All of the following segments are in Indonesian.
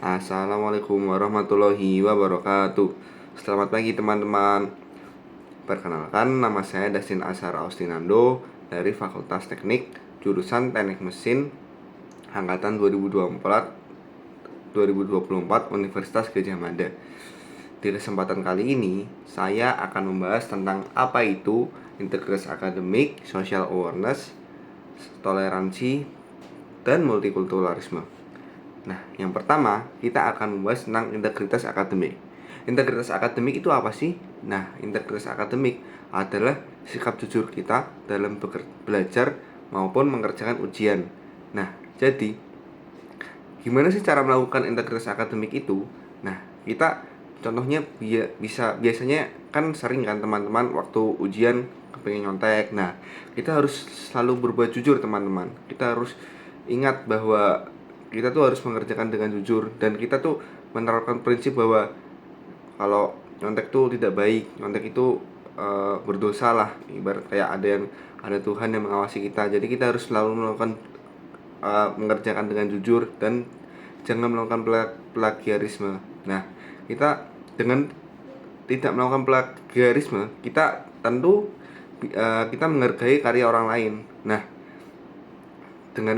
Assalamualaikum warahmatullahi wabarakatuh. Selamat pagi teman-teman. Perkenalkan, nama saya Dasin Ashar Austinando dari Fakultas Teknik jurusan Teknik Mesin angkatan 2024 Universitas Gadjah Mada. Di kesempatan kali ini, saya akan membahas tentang apa itu integritas akademik, social awareness, toleransi, dan multikulturalisme. Nah, yang pertama, kita akan membahas tentang integritas akademik. Integritas akademik itu apa sih? Nah, integritas akademik adalah sikap jujur kita dalam belajar maupun mengerjakan ujian. Nah, jadi gimana sih cara melakukan integritas akademik itu? Nah, kita contohnya biasanya kan sering kan teman-teman waktu ujian kepengen nyontek. Nah, kita harus selalu berbuat jujur teman-teman. Kita harus ingat bahwa kita tuh harus mengerjakan dengan jujur, dan kita tuh menerapkan prinsip bahwa kalau nyontek tuh tidak baik, nyontek itu berdosa lah, ibarat kayak ada Tuhan yang mengawasi kita. Jadi kita harus selalu melakukan mengerjakan dengan jujur dan jangan melakukan plagiarisme. Nah, kita dengan tidak melakukan plagiarisme, kita tentu kita menghargai karya orang lain. Nah, dengan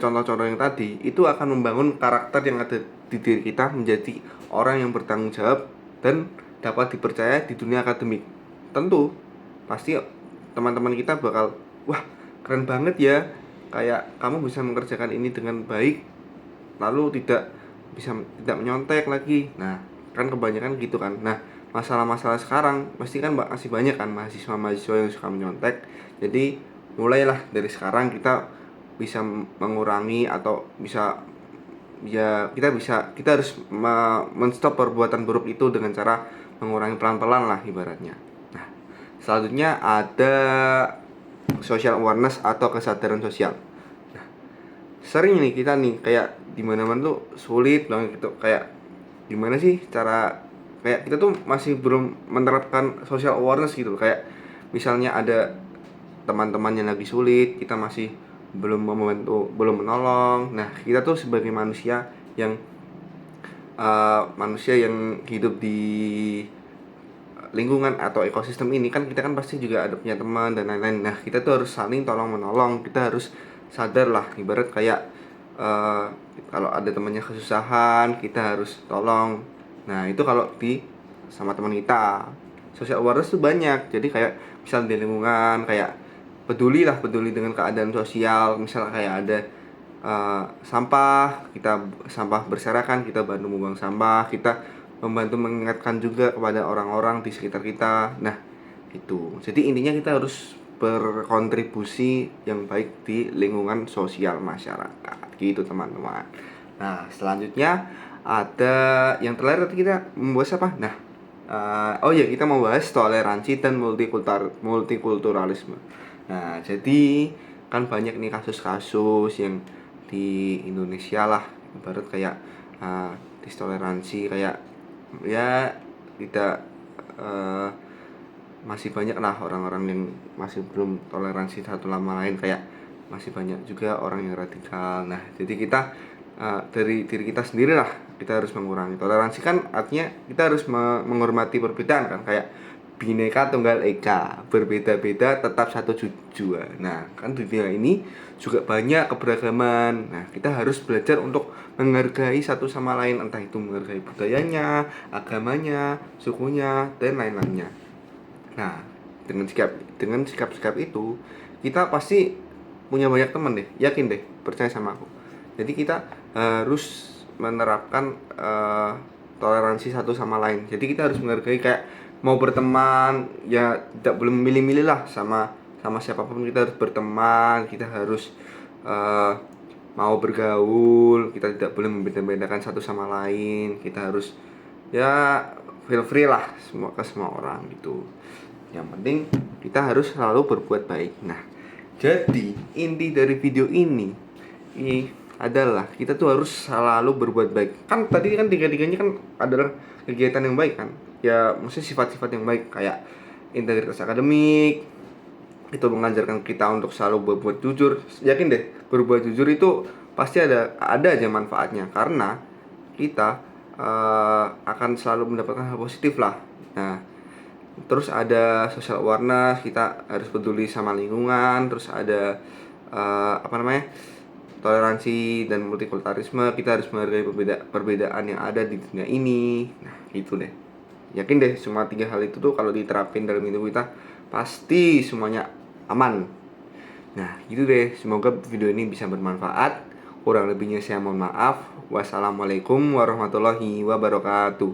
contoh-contoh yang tadi, itu akan membangun karakter yang ada di diri kita menjadi orang yang bertanggung jawab dan dapat dipercaya di dunia akademik. Tentu pasti teman-teman kita bakal, wah keren banget ya, kayak kamu bisa mengerjakan ini dengan baik, lalu tidak menyontek lagi. Nah, kan kebanyakan gitu kan. Nah, masalah-masalah sekarang pasti kan masih banyak kan mahasiswa-mahasiswa yang suka menyontek. Jadi mulailah dari sekarang kita bisa mengurangi, atau kita harus menstop perbuatan buruk itu dengan cara mengurangi pelan-pelan lah ibaratnya. Nah, selanjutnya ada social awareness atau kesadaran sosial. Nah, sering nih kita nih kayak di mana-mana tuh sulit banget gitu, kayak gimana sih cara, kayak kita tuh masih belum menerapkan social awareness gitu. Kayak misalnya ada teman-teman yang lagi sulit, kita masih belum membantu, belum menolong. Nah, kita tuh sebagai manusia yang hidup di lingkungan atau ekosistem ini kan, kita kan pasti juga ada punya teman dan lain-lain. Nah, kita tuh harus saling tolong menolong. Kita harus sadar lah, ibarat kayak kalau ada temannya kesusahan, kita harus tolong. Nah, itu kalau sama teman kita. Social awareness tuh banyak. Jadi kayak misal di lingkungan, kayak peduli dengan keadaan sosial. Misal kayak ada sampah berserakan, kita bantu membuang sampah, kita membantu mengingatkan juga kepada orang-orang di sekitar kita. Nah, itu. Jadi intinya kita harus berkontribusi yang baik di lingkungan sosial masyarakat gitu teman-teman. Nah, selanjutnya ada yang terakhir, kita membahas apa? Nah, kita mau bahas toleransi dan multikulturalisme. Nah, jadi kan banyak nih kasus-kasus yang di Indonesia lah, ibarat kayak distoleransi, kayak ya tidak masih banyak lah orang-orang yang masih belum toleransi satu sama lain, kayak masih banyak juga orang yang radikal. Nah, jadi kita dari diri kita sendiri lah, kita harus mengurangi. Toleransi kan artinya kita harus menghormati perbedaan kan, kayak Bhinneka Tunggal Ika, berbeda-beda tetap satu jua. Nah, kan di dunia ini juga banyak keberagaman. Nah, kita harus belajar untuk menghargai satu sama lain, entah itu menghargai budayanya, agamanya, sukunya, dan lain-lainnya. Nah, dengan sikap-sikap itu, kita pasti punya banyak teman deh, yakin deh, percaya sama aku. Jadi kita harus menerapkan toleransi satu sama lain. Jadi kita harus menghargai, kayak mau berteman ya tidak boleh memilih-milih lah sama siapapun. Kita harus berteman, kita harus mau bergaul, kita tidak boleh membeda-bedakan satu sama lain. Kita harus ya feel free lah ke semua orang gitu. Yang penting kita harus selalu berbuat baik. Nah, jadi inti dari video ini adalah kita tuh harus selalu berbuat baik. Kan tadi kan tiga-tiganya kan adalah kegiatan yang baik kan. Ya, maksudnya sifat-sifat yang baik, kayak integritas akademik itu mengajarkan kita untuk selalu berbuat jujur. Yakin deh, berbuat jujur itu pasti ada aja manfaatnya, karena kita akan selalu mendapatkan hal positif lah. Nah, terus ada social awareness, kita harus peduli sama lingkungan. Terus ada toleransi dan multikulturalisme, kita harus menghargai perbedaan yang ada di dunia ini. Nah, gitu deh. Yakin deh semua 3 hal itu tuh kalau diterapin dalam hidup kita pasti semuanya aman. Nah, gitu deh. Semoga video ini bisa bermanfaat. Kurang lebihnya saya mohon maaf. Wassalamualaikum warahmatullahi wabarakatuh.